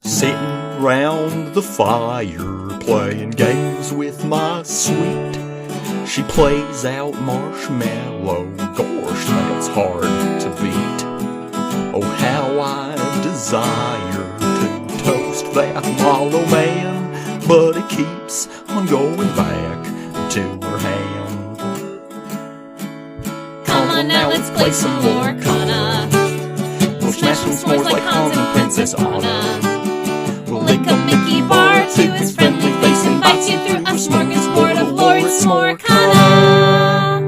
Sitting round the fire, playing games with my sweet. She plays out marshmallow, gosh, that's hard to beat. Oh, how I desire to toast that mallow man, but it keeps on going back to her hand. Come on now, let's play some Lorcana. We'll smash some s'mores like Hans and Princess Anna. We'll Lick a Mickey bar to his friendly face, invite you through a smorgasbord of lore, it's Lorcana.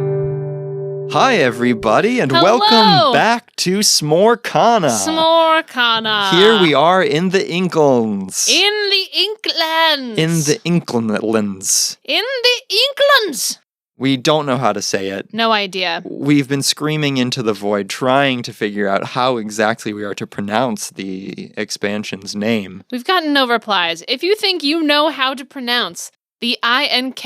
Hi, everybody, and Hello. welcome back to S'morecana. Smorcana. Here we are in the Inklands. In the Inklands. In the Inklands. In the Inklands. We don't know how to say it. No idea. We've been screaming into the void, trying to figure out how exactly we are to pronounce the expansion's name. We've gotten no replies. If you think you know how to pronounce the Inklands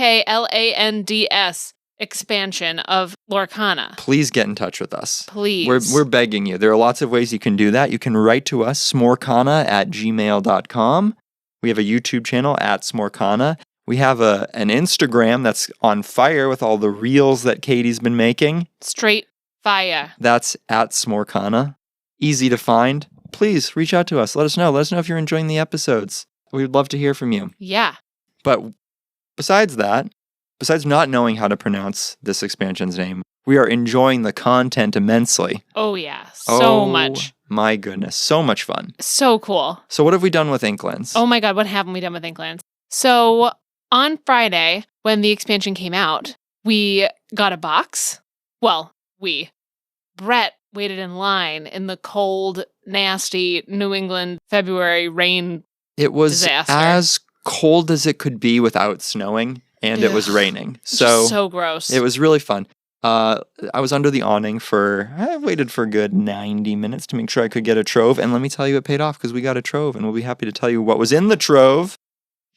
expansion of Lorcana, Please get in touch with us. please. We're begging you. There are lots of ways you can do that. You can write to us, smorcana@gmail.com. We have a YouTube channel at Smorcana. We have an Instagram that's on fire with all the reels that Katie's been making. Straight fire. That's at Smorcana. Easy to find. Please reach out to us. Let us know. Let us know if you're enjoying the episodes. We would love to hear from you. Yeah. But besides that, besides not knowing how to pronounce this expansion's name, we are enjoying the content immensely. Oh, yeah. So much. My goodness. So much fun. So cool. So what have we done with Inklands? Oh my God, what haven't we done with Inklands? So on Friday, when the expansion came out, we got a box. Well, Brett waited in line in the cold, nasty New England February rain. It was disaster. as cold as it could be without snowing, and it was Ugh. raining. So gross. It was really fun. I was under the awning I waited for a good 90 minutes to make sure I could get a trove, and let me tell you, it paid off because we got a trove, and we'll be happy to tell you what was in the trove.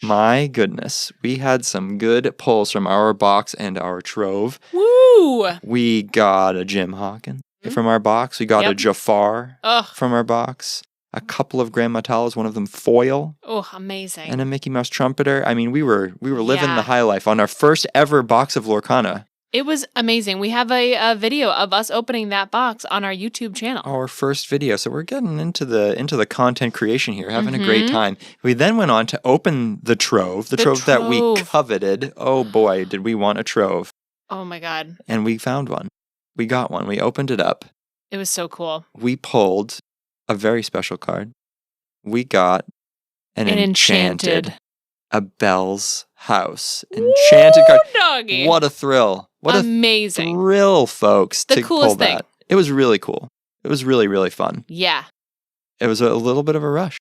My goodness, we had some good pulls from our box and our trove. Woo! We got a Jim Hawkins from our box. We got a Yep. Jafar Ugh. from our box. A couple of Grand Matalas, one of them foil, Oh, amazing. and a Mickey Mouse trumpeter. I mean, we were living Yeah. the high life on our first ever box of Lorcana. It was amazing. We have a video of us opening that box on our YouTube channel. Our first video. So we're getting into the content creation here, having a great time. We then went on to open the trove, the trove that we trove. coveted. Oh boy, did we want a trove. Oh my God. And we found one. We got one. We opened it up. It was so cool. We pulled a very special card. We got an enchanted, a Belle's House. Enchanted card. Doggy. What a thrill. What amazing. a thrill, folks, The to coolest pull thing. that. It was really cool. It was really, really fun. Yeah. It was a little bit of a rush.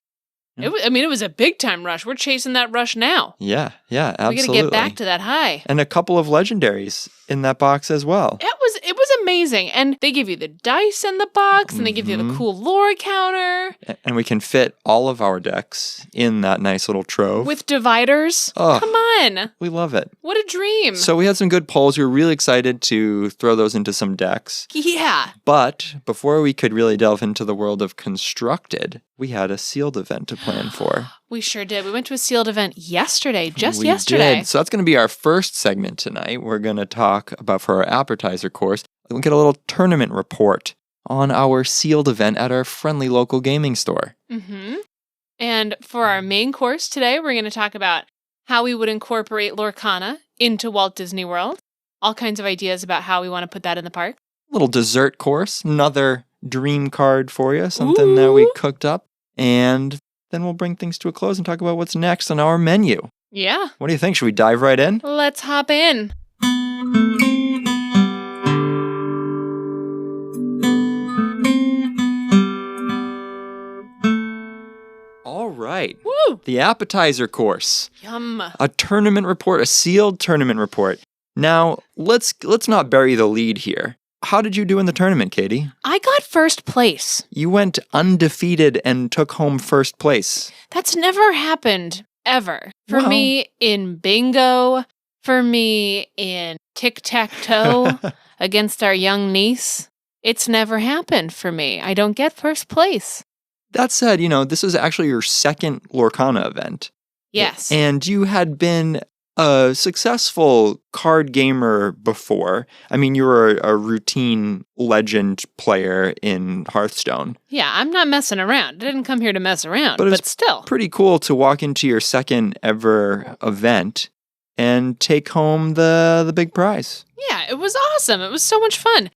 It was a big time rush. We're chasing that rush now. Yeah, absolutely. We got to get back to that high. And a couple of legendaries in that box as well. It was amazing. And they give you the dice in the box, and they give you the cool lore counter And we can fit all of our decks in that nice little trove. with dividers. Oh. Come on. We love it. What a dream. So we had some good polls. We were really excited to throw those into some decks. Yeah. But before we could really delve into the world of constructed, we had a sealed event to plan for. We sure did. We went to a sealed event yesterday, We yesterday. did. So that's going to be our first segment tonight. We're going to talk about, for our appetizer course, we'll get a little tournament report on our sealed event at our friendly local gaming store. Mm-hmm. And for our main course today, we're going to talk about how we would incorporate Lorcana into Walt Disney World. All kinds of ideas about how we want to put that in the park. Little dessert course, another dream card for you, something that we cooked up. And then we'll bring things to a close and talk about what's next on our menu. Yeah. What do you think? Should we dive right in? Let's hop in. All right. Woo! The appetizer course. Yum. A tournament report, a sealed tournament report. Now, let's not bury the lead here. How did you do in the tournament, Katie? I got first place. You went undefeated and took home first place. That's never happened, ever. For Well- me in bingo, for me in tic-tac-toe against our young niece. It's never happened for me. I don't get first place. That said, this is actually your second Lorcana event. Yes. And you had been a successful card gamer before. I mean, you were a routine legend player in Hearthstone. Yeah, I'm not messing around. I didn't come here to mess around, But but it's still. Pretty cool to walk into your second ever event and take home the big prize. Yeah, it was awesome. It was so much fun.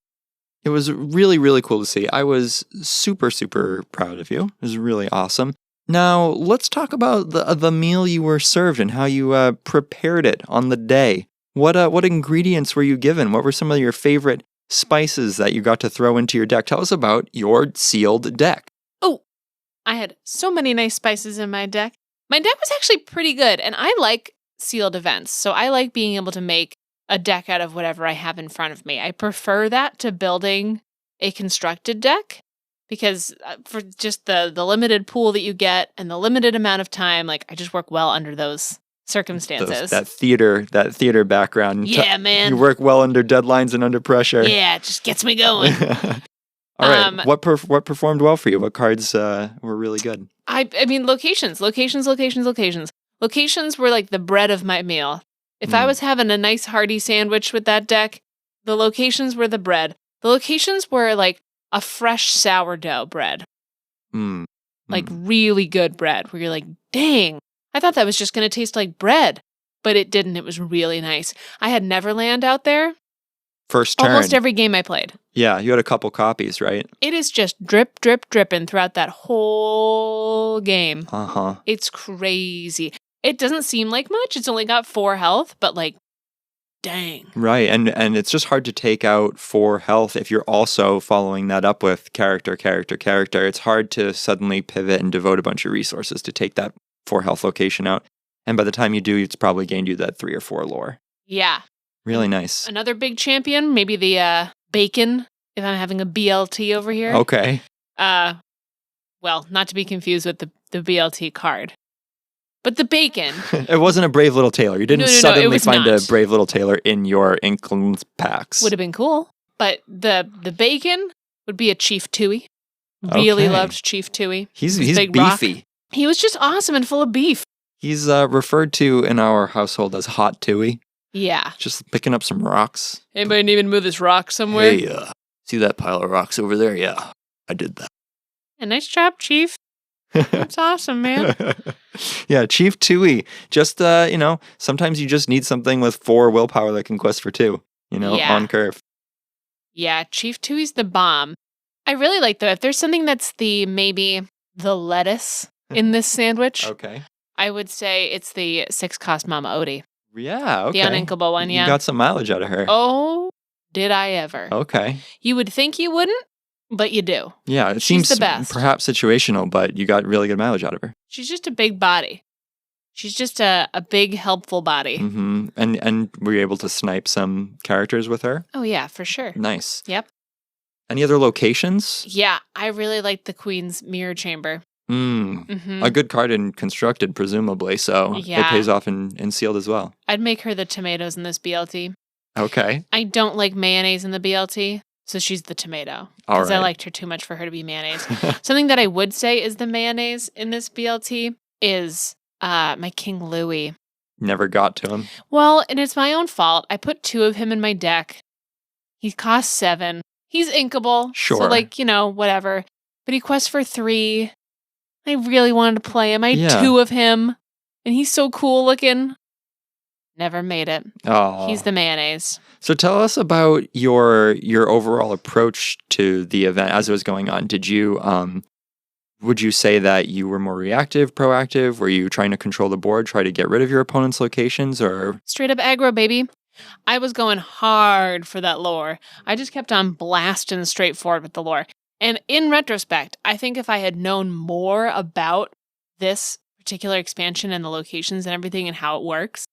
It was really, really cool to see. I was super, super proud of you. It was really awesome. Now, let's talk about the meal you were served and how you prepared it on the day. What ingredients were you given? What were some of your favorite spices that you got to throw into your deck? Tell us about your sealed deck. Oh, I had so many nice spices in my deck. My deck was actually pretty good, and I like sealed events. So I like being able to make a deck out of whatever I have in front of me. I prefer that to building a constructed deck because for just the limited pool that you get and the limited amount of time, like I just work well under those circumstances. That theater background. Yeah, man. You work well under deadlines and under pressure. Yeah, it just gets me going. All right. What performed well for you? What cards were really good? I mean, locations. Locations were like the bread of my meal. If I was having a nice hearty sandwich with that deck, the locations were the bread. The locations were like a fresh sourdough bread. Like really good bread where you're like, dang, I thought that was just going to taste like bread. But it didn't. It was really nice. I had Neverland out there. First turn. Almost every game I played. Yeah, you had a couple copies, right? It is just drip, drip, dripping throughout that whole game. Uh-huh. It's crazy. It doesn't seem like much. It's only got 4 health, but like, dang. Right, and it's just hard to take out 4 health if you're also following that up with character. It's hard to suddenly pivot and devote a bunch of resources to take that 4 health location out. And by the time you do, it's probably gained you that 3 or 4 lore. Yeah. Really nice. Another big champion, maybe the bacon, if I'm having a BLT over here. Okay. Well, not to be confused with the BLT card. But the bacon. It wasn't a Brave Little Tailor. You didn't suddenly find not. a Brave Little Tailor in your Inklands packs. Would have been cool. But the bacon would be a Chief Tui. Really loved Chief Tui. He's big beefy. Rock. He was just awesome and full of beef. He's referred to in our household as Hot Tui. Yeah. Just picking up some rocks. Anybody need me to move this rock somewhere? Hey, see that pile of rocks over there? Yeah, I did that. A nice job, Chief. That's awesome, man. Yeah, Chief Tui. Just, sometimes you just need something with 4 willpower that can quest for 2, on curve. Yeah, Chief Tui's the bomb. I really like though, if there's something that's maybe the lettuce in this sandwich, Okay. I would say it's the 6-cost Mama Odie. Yeah, okay. The uninkable one, yeah. You got some mileage out of her. Oh, did I ever. Okay. You would think you wouldn't, but you do. Yeah, it She's seems the best. Perhaps situational, but you got really good mileage out of her. She's just a big body. She's just a big, helpful body. Mm-hmm. And were you able to snipe some characters with her? Oh, yeah, for sure. Nice. Yep. Any other locations? Yeah, I really like the Queen's Mirror Chamber. Mm-hmm. A good card in Constructed, presumably, so it pays off in Sealed as well. I'd make her the tomatoes in this BLT. Okay. I don't like mayonnaise in the BLT, so she's the tomato. Because I liked her too much for her to be mayonnaise. Something that I would say is the mayonnaise in this BLT is my King Louis. Never got to him. Well, and it's my own fault. I put 2 of him in my deck. He costs 7. He's inkable. Sure. So, whatever. But he quests for 3. I really wanted to play him. I had 2 of him. And he's so cool looking. Never made it. Oh. He's the mayonnaise. So tell us about your overall approach to the event as it was going on. Did you would you say that you were more reactive, proactive? Were you trying to control the board, try to get rid of your opponent's locations, or straight up aggro, baby? I was going hard for that lore. I just kept on blasting straight forward with the lore. And in retrospect, I think if I had known more about this particular expansion and the locations and everything and how it works,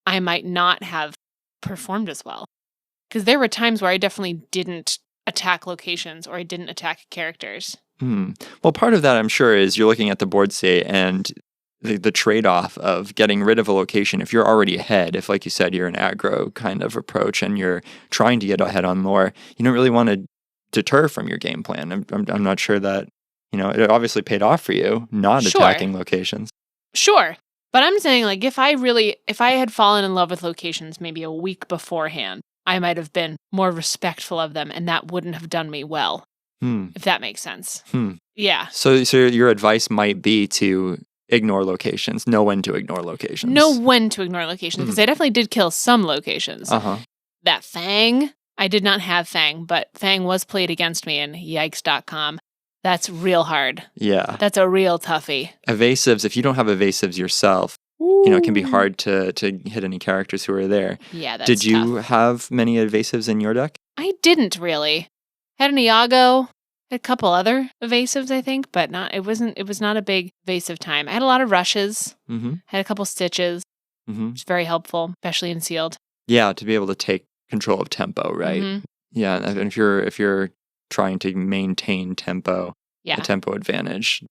I might not have performed as well. Because there were times where I definitely didn't attack locations or I didn't attack characters. Well, part of that, I'm sure, is you're looking at the board state and the trade-off of getting rid of a location. If you're already ahead, if, like you said, you're an aggro kind of approach and you're trying to get ahead on lore, you don't really want to deter from your game plan. I'm not sure that it obviously paid off for you, not Sure. attacking locations. Sure. But I'm saying, like, if I had fallen in love with locations maybe a week beforehand, I might have been more respectful of them, and that wouldn't have done me well, if that makes sense. Yeah. So your advice might be to ignore locations, know when to ignore locations. Know when to ignore locations, because I definitely did kill some locations. That Fang, I did not have Fang, but Fang was played against me in yikes.com. That's real hard. Yeah. That's a real toughie. Evasives, if you don't have evasives yourself, it can be hard to hit any characters who are there. Yeah, that's Did you tough. have many evasives in your deck? I didn't really. Had an Iago, had a couple other evasives, I think, but it was not a big evasive time. I had a lot of rushes, had a couple stitches, which is very helpful, especially in sealed. Yeah, to be able to take control of tempo, right? Yeah, and if you're trying to maintain tempo, a tempo advantage,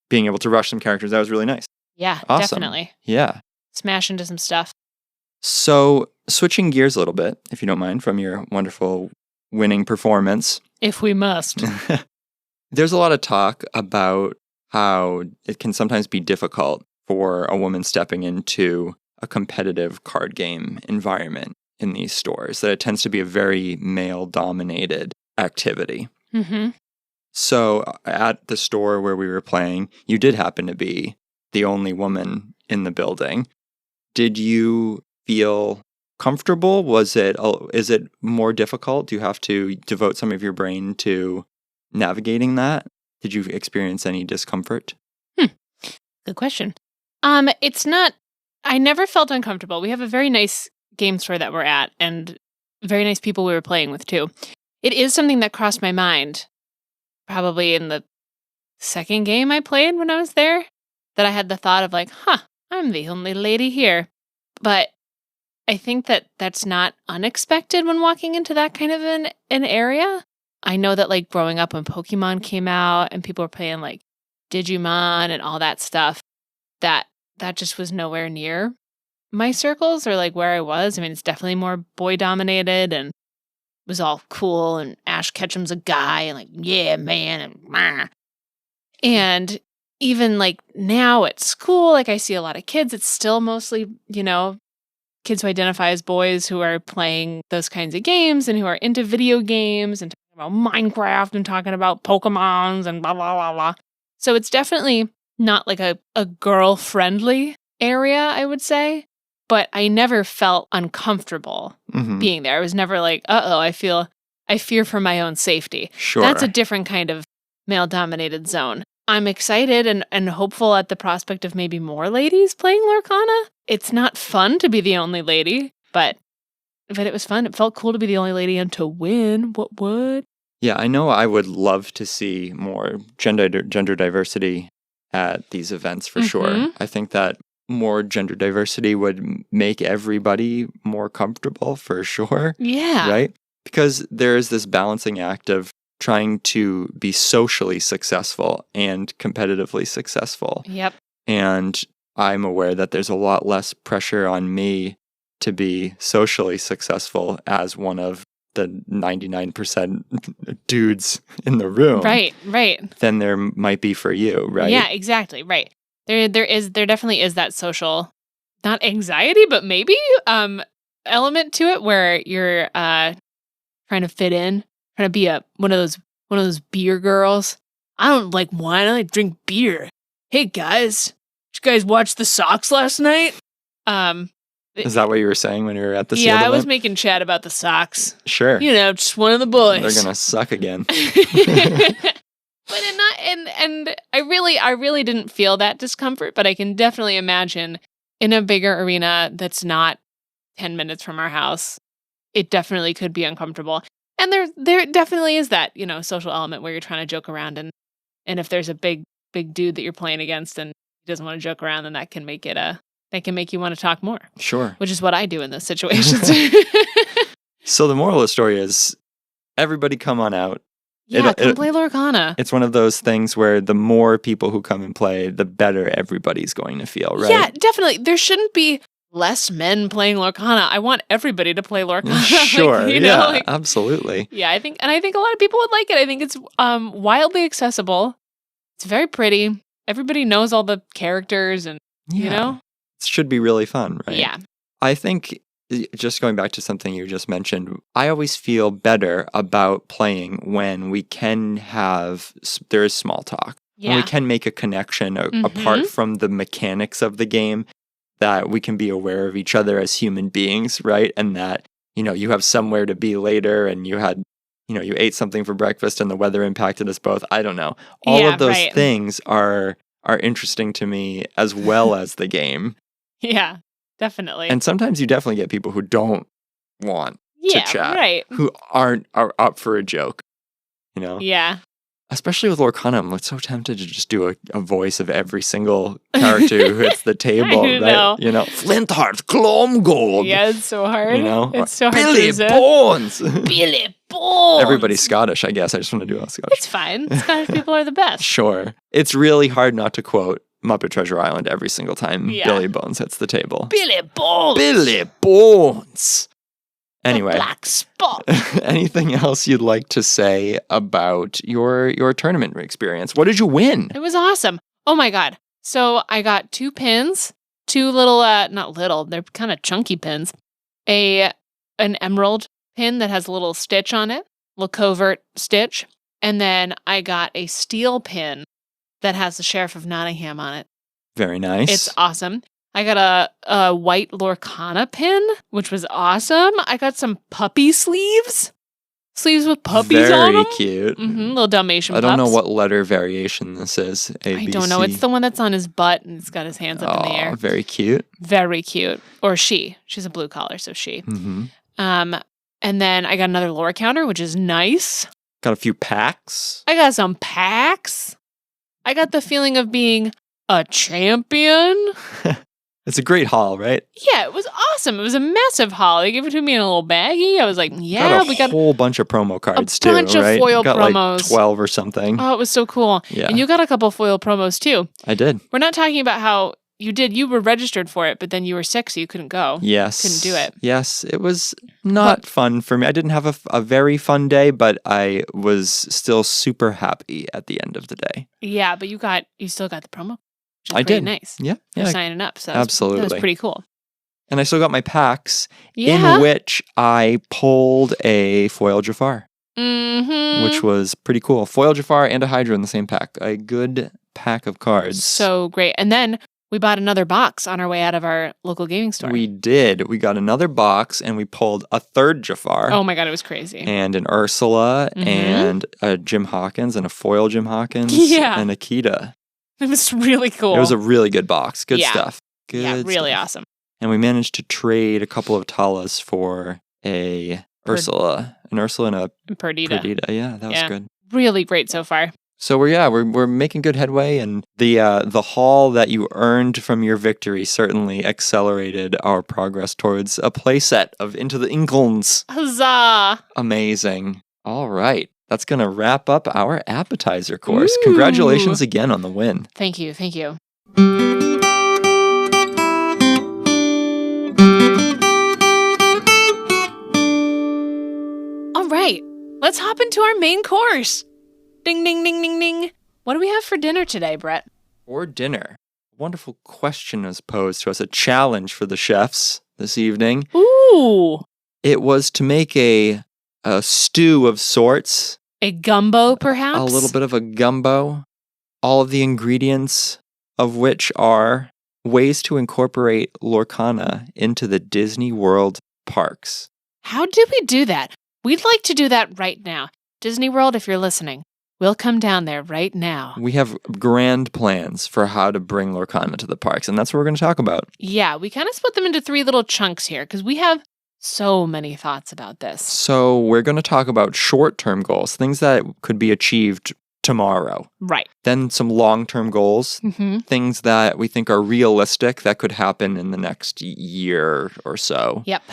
being able to rush some characters, that was really nice. Yeah, Awesome. definitely. Yeah. Smash into some stuff. So, switching gears a little bit, if you don't mind, from your wonderful winning performance. If we must. There's a lot of talk about how it can sometimes be difficult for a woman stepping into a competitive card game environment in these stores, that it tends to be a very male-dominated activity. So at the store where we were playing, you did happen to be the only woman in the building. Did you feel comfortable? Is it more difficult? Do you have to devote some of your brain to navigating that? Did you experience any discomfort? Good question. It's not, I never felt uncomfortable. We have a very nice game store that we're at, and very nice people we were playing with too. It is something that crossed my mind probably in the second game I played when I was there, that I had the thought of like, I'm the only lady here. But I think that that's not unexpected when walking into that kind of an area. I know that like growing up when Pokemon came out and people were playing like Digimon and all that stuff, that just was nowhere near my circles or like where I was. I mean, it's definitely more boy dominated and it was all cool, and Ash Ketchum's a guy and like, yeah, man, and even like now at school, like I see a lot of kids, it's still mostly, kids who identify as boys who are playing those kinds of games and who are into video games and talking about Minecraft and talking about Pokemons and blah, blah, blah, blah. So it's definitely not like a girl-friendly area, I would say, but I never felt uncomfortable being there. I was never like, I fear for my own safety. Sure. That's a different kind of male-dominated zone. I'm excited and hopeful at the prospect of maybe more ladies playing Lorcana. It's not fun to be the only lady, but it was fun. It felt cool to be the only lady and to win. What would? Yeah, I know I would love to see more gender diversity at these events for sure. I think that more gender diversity would make everybody more comfortable for sure. Yeah. Right? Because there is this balancing act of trying to be socially successful and competitively successful. Yep. And I'm aware that there's a lot less pressure on me to be socially successful as one of the 99% dudes in the room. Right. Than there might be for you, right? Yeah, exactly. Right. There definitely is that social, not anxiety, but maybe element to it where you're trying to fit in, trying to be one of those beer girls. I don't like wine, I like drink beer. Hey guys, did you guys watch the Sox last night? Is that what you were saying when you were at the Yeah, Sealed I was event? making chat about the Sox. Sure. Just one of the boys. They're gonna suck again. But I really didn't feel that discomfort, but I can definitely imagine in a bigger arena that's not 10 minutes from our house, it definitely could be uncomfortable. And there definitely is that, social element where you're trying to joke around and if there's a big dude that you're playing against and he doesn't want to joke around, then that can make you want to talk more. Sure. Which is what I do in those situations. So the moral of the story is everybody come on out. Yeah, come play Lorcana. It's one of those things where the more people who come and play, the better everybody's going to feel, right? Yeah, definitely. There shouldn't be less men playing Lorcana. I want everybody to play Lorcana. Sure, absolutely. Yeah, I think a lot of people would like it. I think it's wildly accessible. It's very pretty. Everybody knows all the characters and, you know? It should be really fun, right? Yeah. I think, just going back to something you just mentioned, I always feel better about playing when we can there is small talk. Yeah. And we can make a connection apart from the mechanics of the game, that we can be aware of each other as human beings, right? And that, you have somewhere to be later and you had, you ate something for breakfast and the weather impacted us both. I don't know. All of those things are interesting to me as well as the game. Yeah, definitely. And sometimes you definitely get people who don't want to chat, right. who are up for a joke, Yeah. Especially with Lorcana, I'm so tempted to just do a voice of every single character who hits the table, I right? know. Flintheart, Glomgold. Yeah, it's so hard. It's so hard Billy to Bones. Billy Bones. Everybody's Scottish, I guess. I just want to do all Scottish. It's fine. Scottish people are the best. Sure. It's really hard not to quote Muppet Treasure Island every single time Yeah. Billy Bones hits the table. Billy Bones. Billy Bones. Anyway, The black spot. anything else you'd like to say about your tournament experience? What did you win? It was awesome. Oh my God. So I got 2 pins, 2 little, not little, they're kind of chunky pins. An emerald pin that has a little stitch on it, little covert stitch. And then I got a steel pin that has the Sheriff of Nottingham on it. Very nice. It's awesome. I got a white Lorcana pin, which was awesome. I got some puppy sleeves. Sleeves with puppies on them. Very cute. Little Dalmatian I pups. don't know what letter variation this is. A, I B, don't know. C. It's the one that's on his butt and it's got his hands up in the air. Very cute. Very cute. Or she. She's a blue collar, so she. Mm-hmm. And then I got another lore counter, which is nice. Got a few packs. I got some packs. I got the feeling of being a champion. It's a great haul, right? Yeah, it was awesome. It was a massive haul. They gave it to me in a little baggie. I was like, yeah, we got a whole bunch of promo cards a bunch too, of right? foil got promos. Like 12 or something. Oh, it was so cool. Yeah. And you got a couple foil promos too. I did. We're not talking about how you were registered for it, but then you were sick, so you couldn't go. Yes. Couldn't do it. Yes. It was not fun for me. I didn't have a very fun day, but I was still super happy at the end of the day. Yeah, but you still got the promo. Which is I pretty did. Nice. Yeah. You're Yeah. signing up. So Absolutely. That was pretty cool. And I still got my packs Yeah. in which I pulled a foil Jafar, Mm-hmm. which was pretty cool. Foil Jafar and a Hydra in the same pack. A good pack of cards. So great. And then we bought another box on our way out of our local gaming store. We did. We got another box and we pulled a third Jafar. Oh my God, it was crazy. And an Ursula Mhm. and a Jim Hawkins and a foil Jim Hawkins Yeah. and a Kita. It was really cool. It was a really good box. Good Yeah. stuff. Good yeah, really stuff. awesome. And we managed to trade a couple of Talas for a Ursula. An Ursula and a And Perdita. Perdita. Yeah, that was Yeah. good. Really great so far. So we're making good headway, and the haul that you earned from your victory certainly accelerated our progress towards a playset of Into the Inklands. Huzzah! Amazing. All right, that's gonna wrap up our appetizer course. Ooh. Congratulations again on the win. Thank you. Thank you. All right, let's hop into our main course. Ding, ding, ding, ding, ding. What do we have for dinner today, Brett? For dinner, a wonderful question was posed to us, a challenge for the chefs this evening. Ooh, It was to make a stew of sorts, a gumbo, perhaps? a little bit of a gumbo, all of the ingredients of which are ways to incorporate Lorcana into the Disney World parks. How do we do that? We'd like to do that right now. Disney World, if you're listening, we'll come down there right now. We have grand plans for how to bring Lorcana to the parks, and that's what we're going to talk about. Yeah, we kind of split them into 3 little chunks here because we have so many thoughts about this. So we're going to talk about short-term goals, things that could be achieved tomorrow. Right. Then some long-term goals, Mm-hmm. things that we think are realistic that could happen in the next year or so. Yep.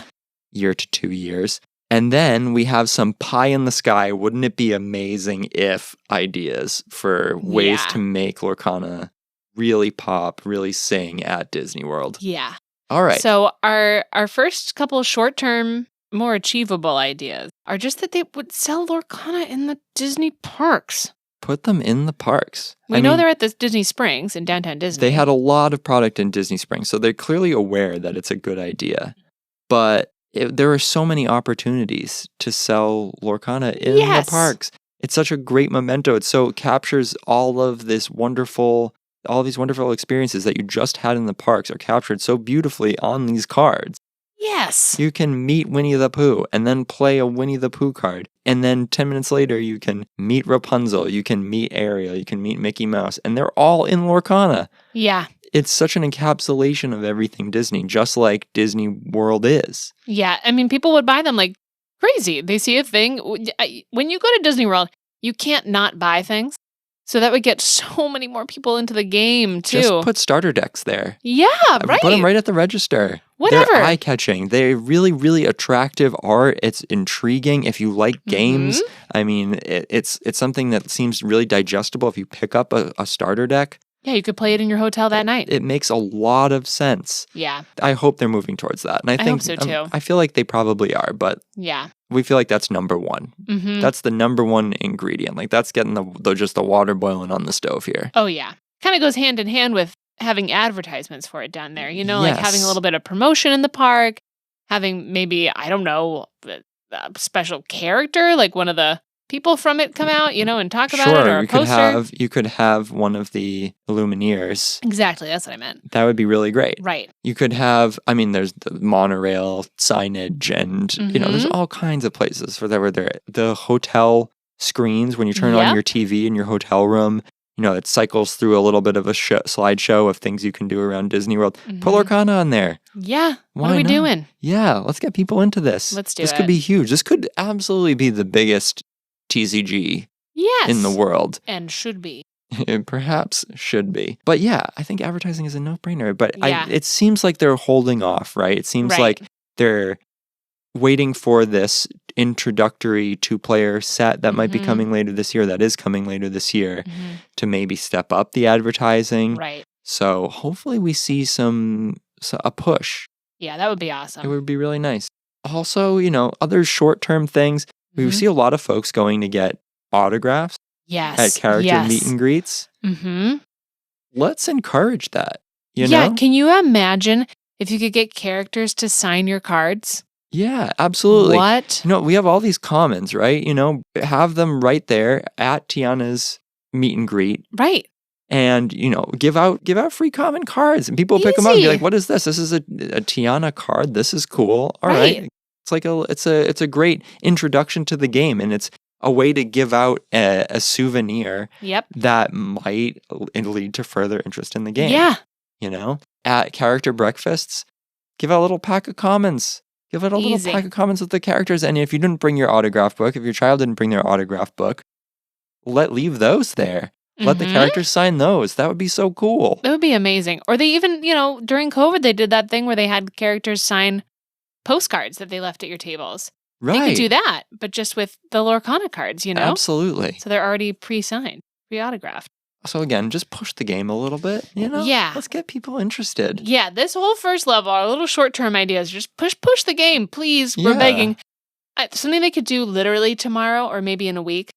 Year to 2 years. And then we have some pie in the sky, wouldn't it be amazing if ideas for ways Yeah. to make Lorcana really pop, really sing at Disney World. Yeah. All right. So our first couple of short-term, more achievable ideas are just that they would sell Lorcana in the Disney parks. put them in the parks. We know they're at the Disney Springs in downtown Disney. They had a lot of product in Disney Springs, so they're clearly aware that it's a good idea. But there are so many opportunities to sell Lorcana in the parks. It's such a great memento. It captures all these wonderful experiences that you just had in the parks are captured so beautifully on these cards. Yes. You can meet Winnie the Pooh and then play a Winnie the Pooh card. And then 10 minutes later, you can meet Rapunzel, you can meet Ariel, you can meet Mickey Mouse, and they're all in Lorcana. Yeah. It's such an encapsulation of everything Disney, just like Disney World is. Yeah. I mean, people would buy them like crazy. They see a thing. When you go to Disney World, you can't not buy things. So that would get so many more people into the game, too. Just put starter decks there. Yeah, right. Put them right at the register. Whatever. They're eye-catching. They're really, really attractive art. It's intriguing if you like games. I mean, it's something that seems really digestible if you pick up a starter deck. Yeah, you could play it in your hotel that night. It makes a lot of sense. Yeah. I hope they're moving towards that. And I think hope so, too. I feel like they probably are, but yeah, we feel like that's number one. Mm-hmm. That's the number one ingredient. Like that's getting just the water boiling on the stove here. Oh, yeah. Kind of goes hand in hand with having advertisements for it down there. You know, like having a little bit of promotion in the park, having maybe, I don't know, a special character, like one of the people from it come out, you know, and talk about it, or a poster. You could have one of the Lumineers. Exactly, that's what I meant. That would be really great. Right. You could have, I mean, there's the monorail signage and, you know, there's all kinds of places for that where the hotel screens, when you turn on your TV in your hotel room, you know, it cycles through a little bit of a slideshow of things you can do around Disney World. Put Lorcana on there. Yeah. What are we doing? Yeah, let's get people into this. Let's do it. This could be huge. This could absolutely be the biggest TCG in the world. And should be. It perhaps should be. But yeah, I think advertising is a no-brainer. But it seems like they're holding off, right? It seems like they're waiting for this introductory two-player set that might be coming later this year, that is coming later this year, to maybe step up the advertising. Right. So hopefully we see a push. Yeah, that would be awesome. It would be really nice. Also, you know, other short-term things. We see a lot of folks going to get autographs at character meet and greets. Let's encourage that. You know? Can you imagine if you could get characters to sign your cards? Yeah, absolutely. What? You know, we have all these commons, right? You know, have them right there at Tiana's meet and greet. Right. And, you know, give out free common cards. And people pick them up and be like, what is this? This is a Tiana card. This is cool. All right. It's like it's a great introduction to the game, and it's a way to give out a souvenir that might lead to further interest in the game. Yeah. You know, at character breakfasts, give out a little pack of commons. Give out a little pack of commons with the characters. And if you didn't bring your autograph book, if your child didn't bring their autograph book, leave those there. Let the characters sign those. That would be so cool. That would be amazing. Or they even, you know, during COVID, they did that thing where they had characters sign postcards that they left at your tables. Right. They could do that, but just with the Lorcana cards, you know? Absolutely. So they're already pre-signed, pre-autographed. So again, just push the game a little bit, you know? Yeah. Let's get people interested. Yeah, this whole first level, our little short-term ideas, just push the game, please. We're begging. Something they could do literally tomorrow or maybe in a week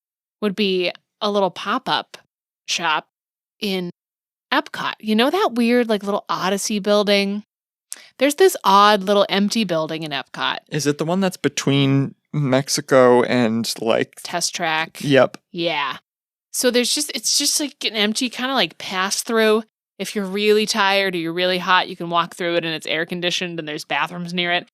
would be a little pop-up shop in Epcot. You know that weird, like, little Odyssey building? There's this odd little empty building in Epcot. Is it the one that's between Mexico and, like... Test Track? Yep. Yeah. So it's just like an empty kind of like pass-through. If you're really tired or you're really hot, you can walk through it and it's air-conditioned and there's bathrooms near it.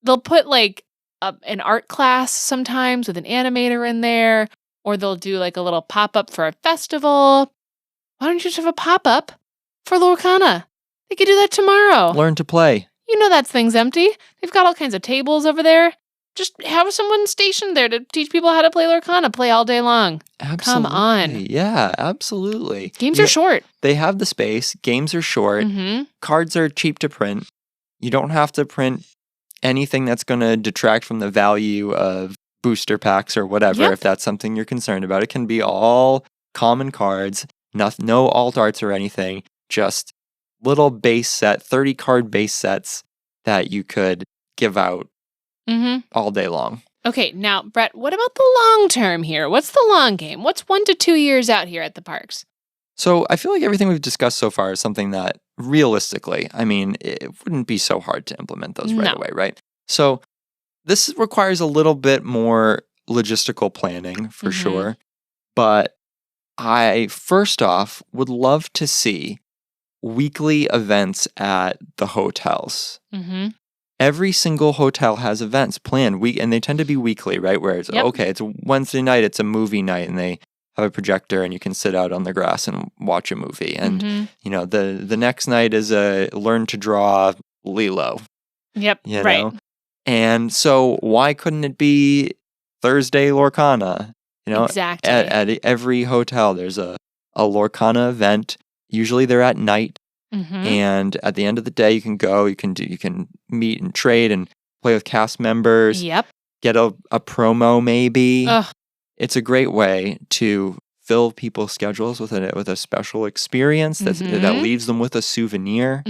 They'll put, like, an art class sometimes with an animator in there, or they'll do, like, a little pop-up for a festival. Why don't you just have a pop-up for Lorcana? They could do that tomorrow. Learn to play. You know that thing's empty. They've got all kinds of tables over there. Just have someone stationed there to teach people how to play Lorcana. Play all day long. Absolutely. Come on. Yeah, absolutely. Games are short. They have the space. Games are short. Cards are cheap to print. You don't have to print anything that's going to detract from the value of booster packs or whatever, if that's something you're concerned about. It can be all common cards, no alt arts or anything, just little base set, 30 card base sets that you could give out all day long. Okay, now, Brett, what about the long term here? What's the long game? What's 1 to 2 years out here at the parks? So I feel like everything we've discussed so far is something that realistically, I mean, it wouldn't be so hard to implement those right No. away, right? So this requires a little bit more logistical planning for sure. But I, first off, would love to see weekly events at the hotels. Mm-hmm. Every single hotel has events planned and they tend to be weekly, right? Where it's, okay, it's a Wednesday night, it's a movie night, and they have a projector and you can sit out on the grass and watch a movie. And, you know, the next night is a learn to draw Lilo. Yep, You right. know? And so why couldn't it be Thursday Lorcana? You know, Exactly. at every hotel, there's a Lorcana event. Usually they're at night. And at the end of the day, you can go, you can meet and trade and play with cast members. Yep. Get a promo maybe. Ugh. It's a great way to fill people's schedules with a special experience that leaves them with a souvenir.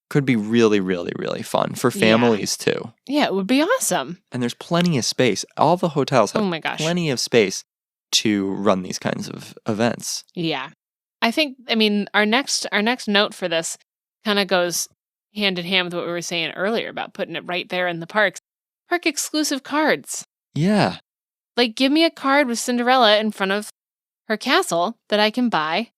Could be really, really, really fun for families too. Yeah, it would be awesome. And there's plenty of space. All the hotels have plenty of space to run these kinds of events. Yeah. I think, I mean, our next note for this kind of goes hand in hand with what we were saying earlier about putting it right there in the parks. Park exclusive cards. Yeah. Like, give me a card with Cinderella in front of her castle that I can buy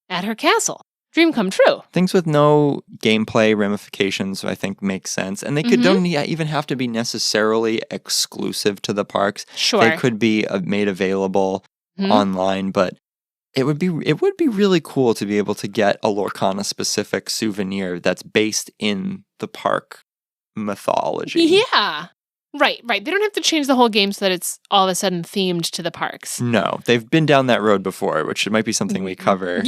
at her castle. Dream come true. Things with no gameplay ramifications, I think, make sense. And they don't even have to be necessarily exclusive to the parks. Sure. They could be made available online, but it would be really cool to be able to get a Lorcana specific souvenir that's based in the park mythology. Yeah. Right. They don't have to change the whole game so that it's all of a sudden themed to the parks. No, they've been down that road before, which might be something we cover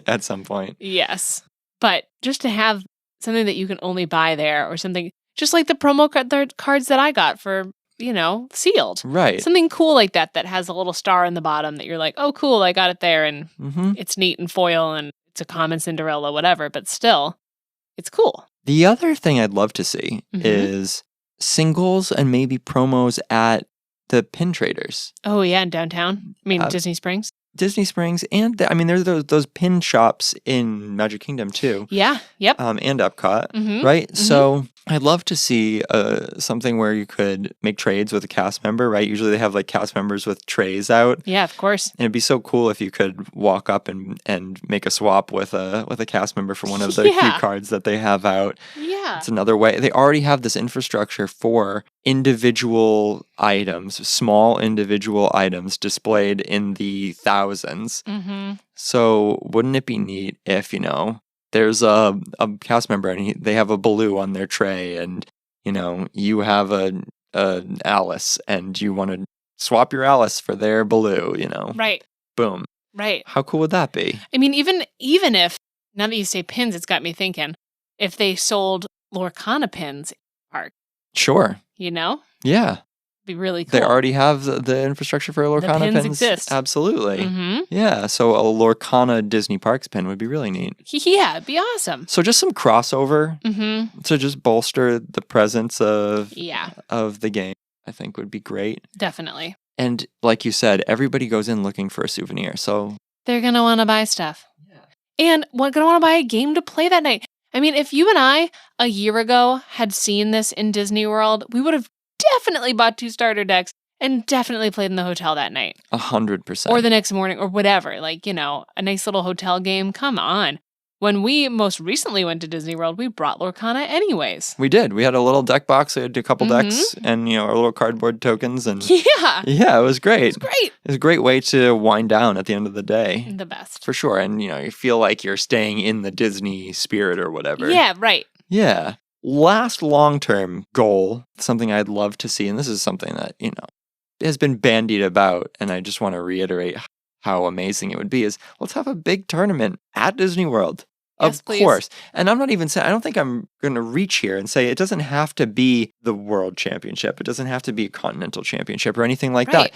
at some point. Yes. But just to have something that you can only buy there or something, just like the promo cards that I got for, you know, sealed. Right. Something cool like that has a little star in the bottom that you're like, oh, cool, I got it there. And it's neat and foil and it's a common Cinderella, whatever. But still, it's cool. The other thing I'd love to see is singles and maybe promos at the pin traders. Oh, yeah, in downtown? I mean, Disney Springs? Disney Springs, and there's those pin shops in Magic Kingdom too. Yeah, yep. And Epcot, right? So I'd love to see something where you could make trades with a cast member, right? Usually they have like cast members with trays out. Yeah, of course. And it'd be so cool if you could walk up and make a swap with a cast member for one of the few cards that they have out. Yeah. It's another way. They already have this infrastructure for individual items, small individual items displayed in the thousands. So wouldn't it be neat if, you know, there's a cast member and they have a Baloo on their tray and, you know, you have an Alice and you want to swap your Alice for their Baloo, you know. Right. Boom. Right. How cool would that be? I mean, even if, now that you say pins, it's got me thinking, if they sold Lorcana pins in the park. Sure. You know? Yeah. Be really cool. They already have the infrastructure for Lorcana pins pins. exist. Absolutely. Yeah. So a Lorcana Disney Parks pin would be really neat. Yeah, it'd be awesome. So just some crossover to just bolster the presence of the game, I think would be great. Definitely. And like you said, everybody goes in looking for a souvenir. So they're going to want to buy stuff. Yeah. And we're going to want to buy a game to play that night. I mean, if you and I, a year ago, had seen this in Disney World, we would have definitely bought 2 starter decks and definitely played in the hotel that night. 100%. Or the next morning or whatever. Like, you know, a nice little hotel game. Come on. When we most recently went to Disney World, we brought Lorcana anyways. We did. We had a little deck box. We had a couple decks and, you know, our little cardboard tokens. And yeah, it was great. It was great. It was a great way to wind down at the end of the day. The best. For sure. And, you know, you feel like you're staying in the Disney spirit or whatever. Yeah, right. Yeah. Last long-term goal, something I'd love to see, and this is something that, you know, has been bandied about, and I just want to reiterate how amazing it would be, is let's have a big tournament at Disney World. Of course. And I'm not even saying, I don't think I'm going to reach here and say it doesn't have to be the World Championship. It doesn't have to be a Continental Championship or anything like that.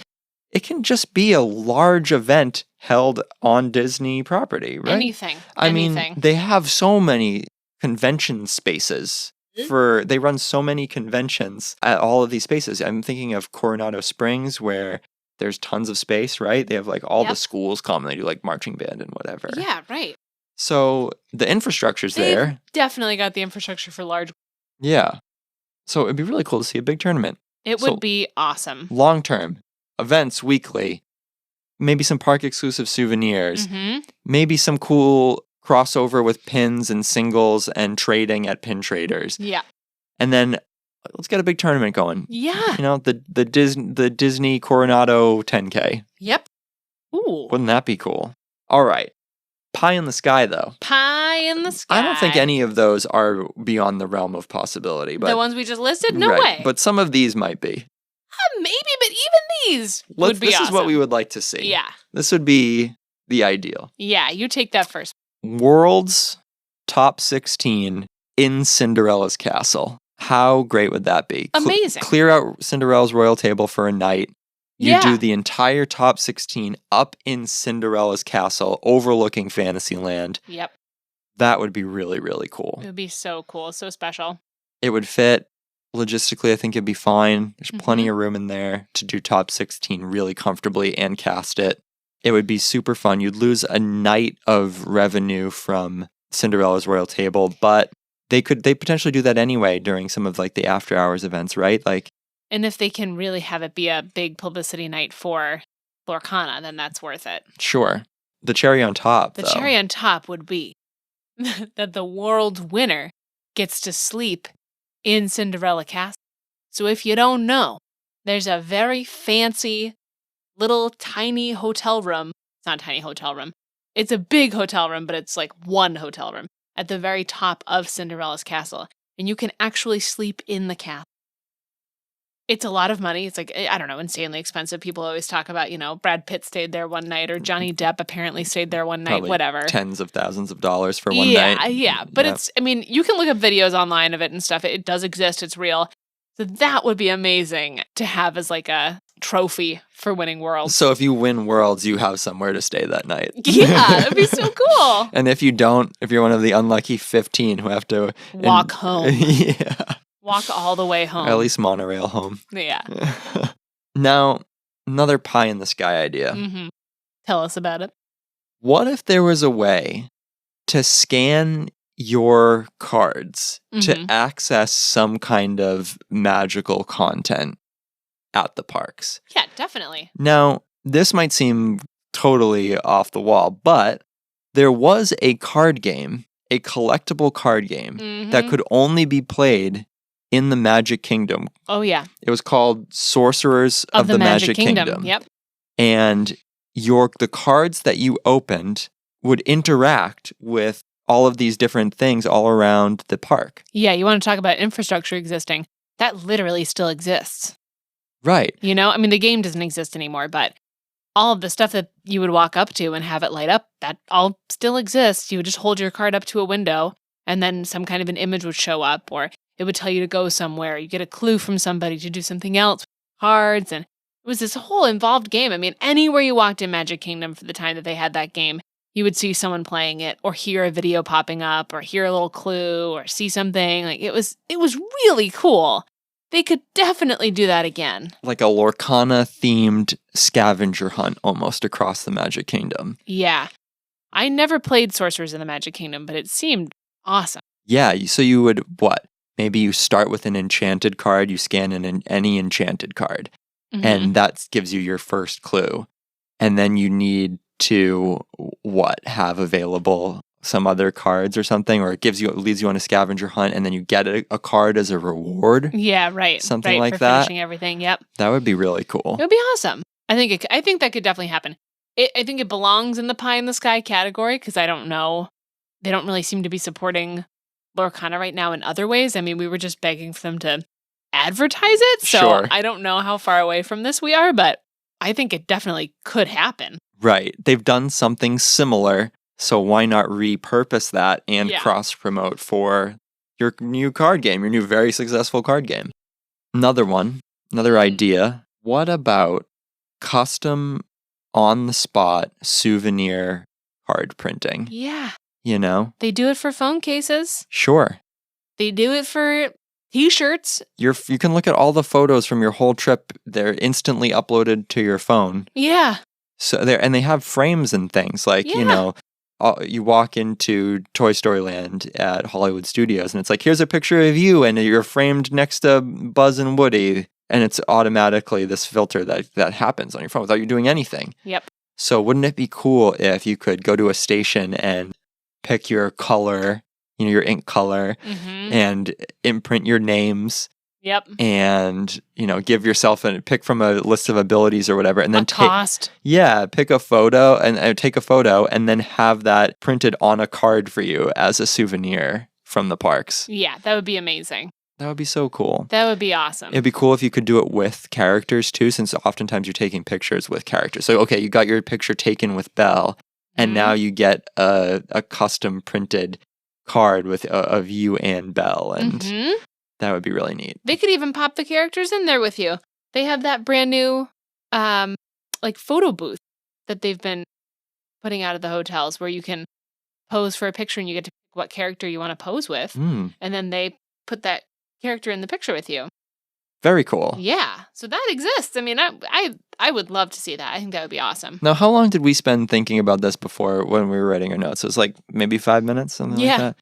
It can just be a large event held on Disney property, right? Anything. I mean, they have so many convention spaces they run so many conventions at all of these spaces. I'm thinking of Coronado Springs, where there's tons of space, right? They have like all the schools come and they do like marching band and whatever. Yeah, right. So the infrastructure's there. They've definitely got the infrastructure for large. Yeah. So it'd be really cool to see a big tournament. It would be awesome. Long term, events weekly, maybe some park exclusive souvenirs, maybe some cool crossover with pins and singles and trading at pin traders. Yeah. And then let's get a big tournament going. Yeah. You know, the Disney Coronado 10K. Yep. Ooh. Wouldn't that be cool? All right. Pie in the sky, though. Pie in the sky. I don't think any of those are beyond the realm of possibility. But the ones we just listed? No way. But some of these might be. Maybe, but even these would be This awesome. is what we would like to see. Yeah. This would be the ideal. Yeah, you take that first. World's top 16 in Cinderella's castle. How great would that be? Amazing. Clear out Cinderella's royal table for a night. You do the entire top 16 up in Cinderella's castle, overlooking Fantasyland. Yep. That would be really, really cool. It would be so cool. So special. It would fit. Logistically, I think it'd be fine. There's plenty of room in there to do top 16 really comfortably and cast it. It would be super fun. You'd lose a night of revenue from Cinderella's royal table, but they potentially do that anyway during some of like the after hours events, right? Like, and if they can really have it be a big publicity night for Lorcana, then that's worth it. Sure. The cherry on top, The though. cherry on top would be that the world winner gets to sleep in Cinderella Castle. So if you don't know, there's a very fancy little tiny hotel room. It's not a tiny hotel room. It's a big hotel room, but it's like one hotel room at the very top of Cinderella's castle. And you can actually sleep in the castle. It's a lot of money. It's like, I don't know, insanely expensive. People always talk about, you know, Brad Pitt stayed there one night or Johnny Depp apparently stayed there one night, Probably whatever. Tens of thousands of dollars for one night. Yeah. But it's, I mean, you can look up videos online of it and stuff. It does exist. It's real. So that would be amazing to have as like a trophy for winning Worlds. So if you win Worlds, you have somewhere to stay that night. Yeah, it'd be so cool. And if you don't, if you're one of the unlucky 15 who have to walk home. Yeah. Walk all the way home. Or at least monorail home. Yeah. Now, another pie in the sky idea. Tell us about it. What if there was a way to scan your cards to access some kind of magical content at the parks? Yeah, definitely. Now, this might seem totally off the wall, but there was a card game, a collectible card game that could only be played in the Magic Kingdom. Oh, yeah. It was called Sorcerers of the Magic Kingdom. Yep. And the cards that you opened would interact with all of these different things all around the park. Yeah, you want to talk about infrastructure existing. That literally still exists. Right. You know, I mean, the game doesn't exist anymore, but all of the stuff that you would walk up to and have it light up, that all still exists. You would just hold your card up to a window and then some kind of an image would show up, or it would tell you to go somewhere. You get a clue from somebody to do something else with cards. And it was this whole involved game. I mean, anywhere you walked in Magic Kingdom for the time that they had that game, you would see someone playing it or hear a video popping up or hear a little clue or see something. Like it was really cool. They could definitely do that again. Like a Lorcana themed scavenger hunt almost across the Magic Kingdom. Yeah. I never played Sorcerers in the Magic Kingdom, but it seemed awesome. Yeah, so you would, what? Maybe you start with an enchanted card, you scan any enchanted card, and that gives you your first clue. And then you need to, have available some other cards or something, or it leads you on a scavenger hunt, and then you get a card as a reward. Yeah, right. Something like for that. Finishing everything, yep. That would be really cool. It would be awesome. I think that could definitely happen. I think it belongs in the pie in the sky category because I don't know. They don't really seem to be supporting Lorcana right now in other ways. I mean, we were just begging for them to advertise it. So Sure. I don't know how far away from this we are, but I think it definitely could happen. Right. They've done something similar, so why not repurpose that and cross-promote for your new card game, your new very successful card game? Another idea. What about custom, on-the-spot souvenir card printing? Yeah. You know? They do it for phone cases. Sure. They do it for T-shirts. You can look at all the photos from your whole trip. They're instantly uploaded to your phone. Yeah. So and they have frames and things like, you walk into Toy Story Land at Hollywood Studios and it's like, here's a picture of you and you're framed next to Buzz and Woody. And it's automatically this filter that happens on your phone without you doing anything. Yep. So wouldn't it be cool if you could go to a station and pick your color, your ink color, and imprint your names. Yep. And, give yourself pick from a list of abilities or whatever. And then pick a photo and take a photo and then have that printed on a card for you as a souvenir from the parks. Yeah, that would be amazing. That would be so cool. That would be awesome. It'd be cool if you could do it with characters too, since oftentimes you're taking pictures with characters. So, okay, you got your picture taken with Belle, and now you get a custom printed card of you and Belle, and that would be really neat. They could even pop the characters in there with you. They have that brand new photo booth that they've been putting out at the hotels where you can pose for a picture and you get to pick what character you want to pose with, and then they put that character in the picture with you. Very cool. Yeah. So that exists. I mean, I would love to see that. I think that would be awesome. Now, how long did we spend thinking about this before when we were writing our notes? It was like maybe 5 minutes, something like that.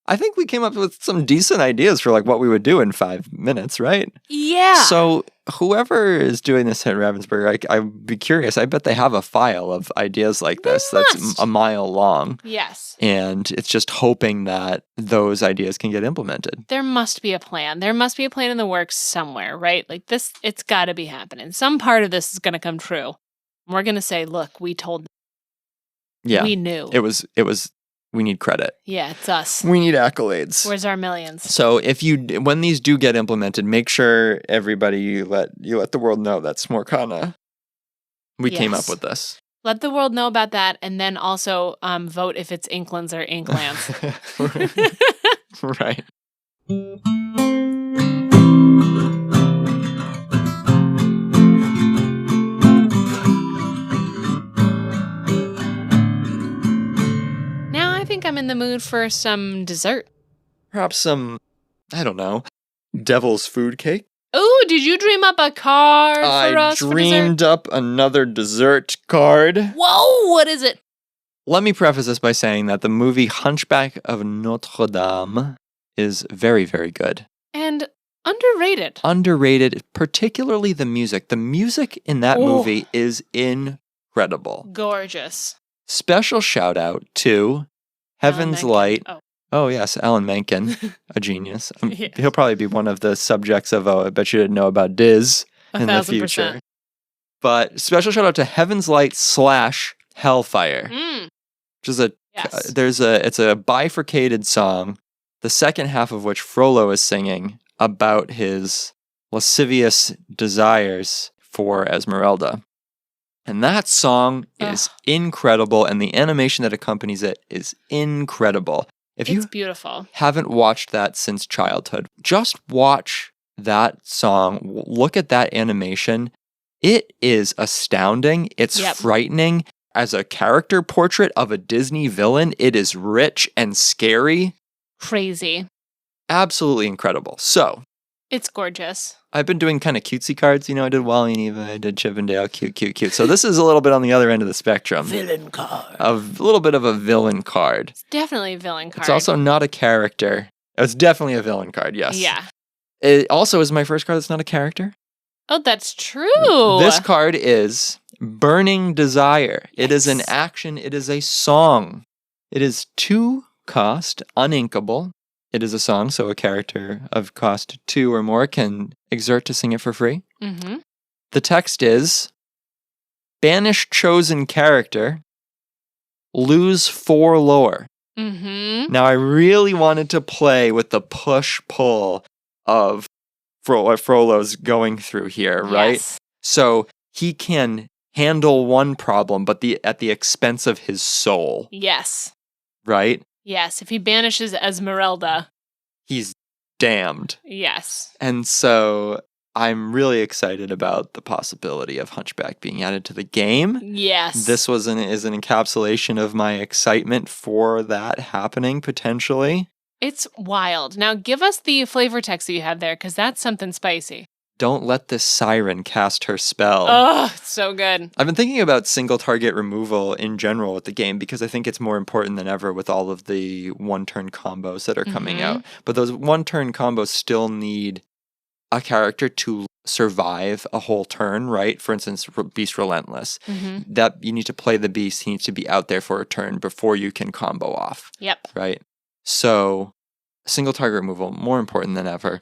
I think we came up with some decent ideas for like what we would do in 5 minutes, right? Yeah. So whoever is doing this at Ravensburger, I'd be curious. I bet they have a file of ideas like this that's a mile long. Yes. And it's just hoping that those ideas can get implemented. There must be a plan. There must be a plan in the works somewhere, right? Like this, it's got to be happening. Some part of this is going to come true. We're going to say, look, we told them. Yeah. We knew. It was. We need credit. Yeah, it's us. We need accolades. Where's our millions? So when these do get implemented, make sure everybody you let the world know that's Lorcana. We came up with this. Let the world know about that, and then also vote if it's Inklands or Inklands. Right. I think I'm in the mood for some dessert. Perhaps some, I don't know, devil's food cake? Oh, did you dream up a card for us? I dreamed up another dessert card. Whoa, what is it? Let me preface this by saying that the movie Hunchback of Notre Dame is very, very good. And underrated. Underrated, particularly the music. The music in that movie is incredible. Gorgeous. Special shout out to Heaven's Light. Oh, yes, Alan Menken, a genius. Yes. He'll probably be one of the subjects of, I bet you didn't know about Diz in the future. But special shout out to Heaven's Light / Hellfire. Which is it's a bifurcated song, the second half of which Frollo is singing about his lascivious desires for Esmeralda. And that song is incredible, and the animation that accompanies it is incredible. It's beautiful. Haven't watched that since childhood, just watch that song. Look at that animation. It is astounding. It's frightening. As a character portrait of a Disney villain, it is rich and scary. Crazy. Absolutely incredible. So. It's gorgeous. I've been doing kind of cutesy cards. I did Wally and Eva, I did Chippendale, cute. So this is a little bit on the other end of the spectrum. Villain card. A little bit of a villain card. It's definitely a villain card. It's also not a character. It's definitely a villain card, yes. Yeah. It also is my first card that's not a character. Oh, that's true. This card is Burning Desire. Yes. It is an action. It is a song. It is 2 cost, uninkable. It is a song, so a character of cost 2 or more can exert to sing it for free. Mm-hmm. The text is, banish chosen character, lose 4 lore. Mm-hmm. Now, I really wanted to play with the push-pull of what Frollo's going through here, right? Yes. So he can handle one problem, but at the expense of his soul. Yes. Right? Yes, if he banishes Esmeralda, he's damned. Yes. And so I'm really excited about the possibility of Hunchback being added to the game. Yes. This is an encapsulation of my excitement for that happening potentially. It's wild. Now give us the flavor text that you have there, because that's something spicy. Don't let this siren cast her spell. Oh, it's so good. I've been thinking about single target removal in general with the game because I think it's more important than ever with all of the one-turn combos that are coming out. But those one-turn combos still need a character to survive a whole turn, right? For instance, Beast Relentless. That you need to play the beast. He needs to be out there for a turn before you can combo off. Yep. Right? So single target removal, more important than ever.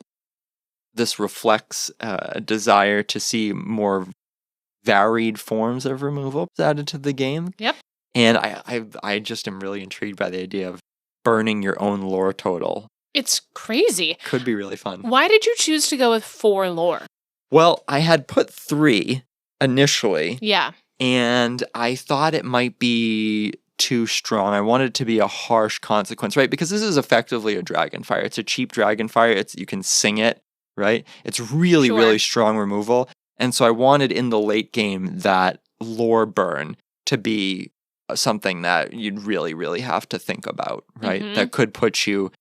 This reflects a desire to see more varied forms of removal added to the game. Yep. And I just am really intrigued by the idea of burning your own lore total. It's crazy. Could be really fun. Why did you choose to go with 4 lore? Well, I had put 3 initially. Yeah. And I thought it might be too strong. I wanted it to be a harsh consequence, right? Because this is effectively a Dragonfire. It's a cheap Dragonfire. You can sing it. Right? It's really, really strong removal. And so I wanted in the late game that lore burn to be something that you'd really, really have to think about, right? That could put you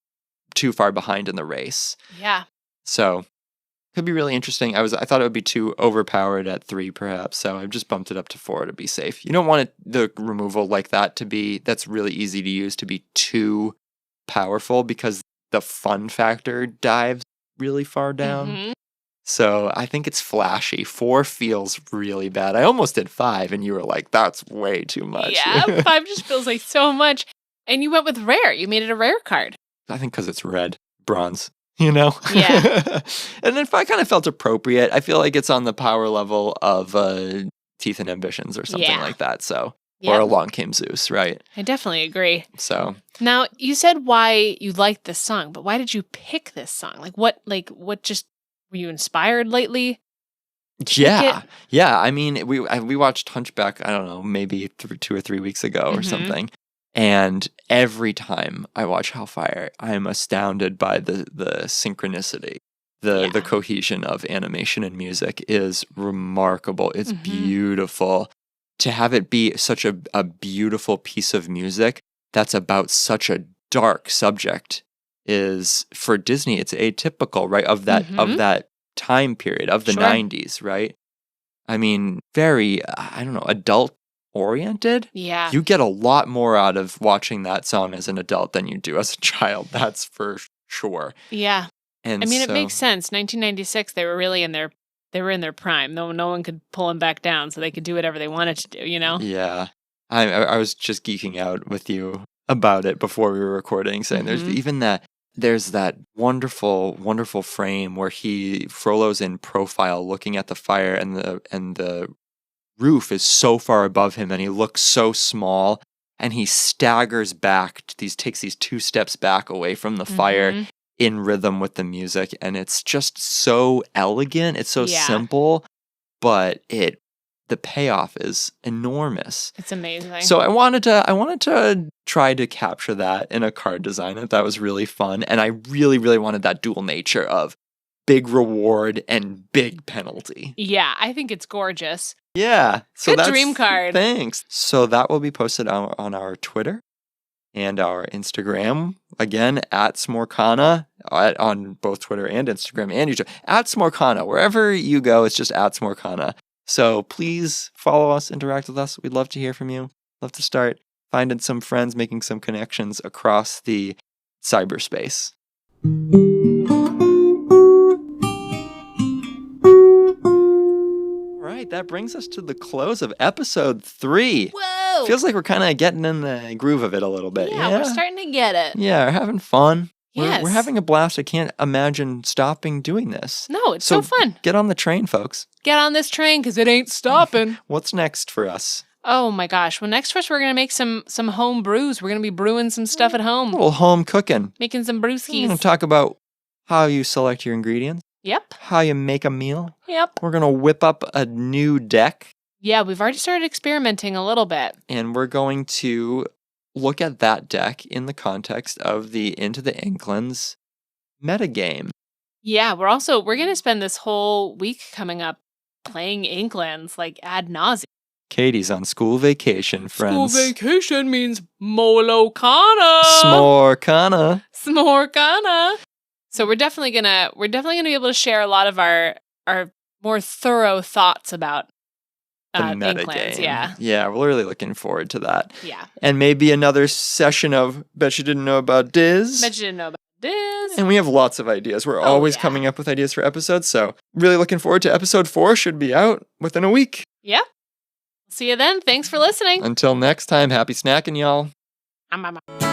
too far behind in the race. Yeah. So could be really interesting. I thought it would be too overpowered at 3 perhaps. So I've just bumped it up to 4 to be safe. You don't want the removal like that that's really easy to use, to be too powerful because the fun factor dives really far down. So I think it's flashy. 4 feels really bad. I almost did 5 and you were like, that's way too much. Yeah, 5 just feels like so much. And you went with rare. You made it a rare card. I think because it's red. Bronze. You know? Yeah. And then 5 kind of felt appropriate. I feel like it's on the power level of Teeth and Ambitions or something like that. So, or Along Came Zeus, right? I definitely agree. So now you said why you liked this song, but why did you pick this song? What just were you inspired lately? Yeah. I mean, we watched Hunchback, I don't know, maybe 2 or 3 weeks ago or something. And every time I watch Hellfire, I'm astounded by the synchronicity. The cohesion of animation and music is remarkable. It's beautiful. To have it be such a beautiful piece of music that's about such a dark subject is, for Disney, it's atypical, right? Of that time period, of the 90s, right? I mean, very, I don't know, adult oriented. Yeah. You get a lot more out of watching that song as an adult than you do as a child. That's for sure. Yeah. And I mean, it makes sense. 1996, they were really in their prime. No one could pull them back down, so they could do whatever they wanted to do, you know? Yeah. I was just geeking out with you about it before we were recording, saying there's that wonderful, wonderful frame where Frollo's in profile looking at the fire and the roof is so far above him and he looks so small and he staggers back, takes these 2 steps back away from the fire in rhythm with the music, and it's just so elegant. It's so simple, but the payoff is enormous. It's amazing. So I wanted to try to capture that in a card design. That was really fun, and I really, really wanted that dual nature of big reward and big penalty. Yeah, I think it's gorgeous. Yeah. So Good dream card. Thanks. So that will be posted on our Twitter and our Instagram. Again, at Smorcana, on both Twitter and Instagram and YouTube. At Smorcana. Wherever you go, it's just at Smorcana. So please follow us, interact with us. We'd love to hear from you. Love to start finding some friends, making some connections across the cyberspace. Right, that brings us to the close of episode 3. Whoa! Feels like we're kind of getting in the groove of it a little bit. Yeah, we're starting to get it. Yeah, we're having fun. Yes. We're having a blast. I can't imagine stopping doing this. No, it's so fun. Get on the train, folks. Get on this train because it ain't stopping. What's next for us? Oh my gosh. Well, next for us, we're going to make some home brews. We're going to be brewing some stuff at home. A little home cooking. Making some brewskis. We're going to talk about how you select your ingredients. Yep. How you make a meal. Yep. We're going to whip up a new deck. Yeah, we've already started experimenting a little bit. And we're going to look at that deck in the context of the Into the Inklands metagame. Yeah, we're going to spend this whole week coming up playing Inklands like ad nauseum. Katie's on school vacation, friends. School vacation means Lorcana. Smorcana. some Lorcana. So we're definitely gonna be able to share a lot of our more thorough thoughts about The meta Inklands. game. Yeah, we're really looking forward to that. Yeah. And maybe another session of Bet You Didn't Know About Diz. Bet you didn't know about this. And we have lots of ideas. We're always coming up with ideas for episodes. So really looking forward to episode 4. Should be out within a week. Yep. See you then. Thanks for listening. Until next time, happy snacking, y'all. Bye.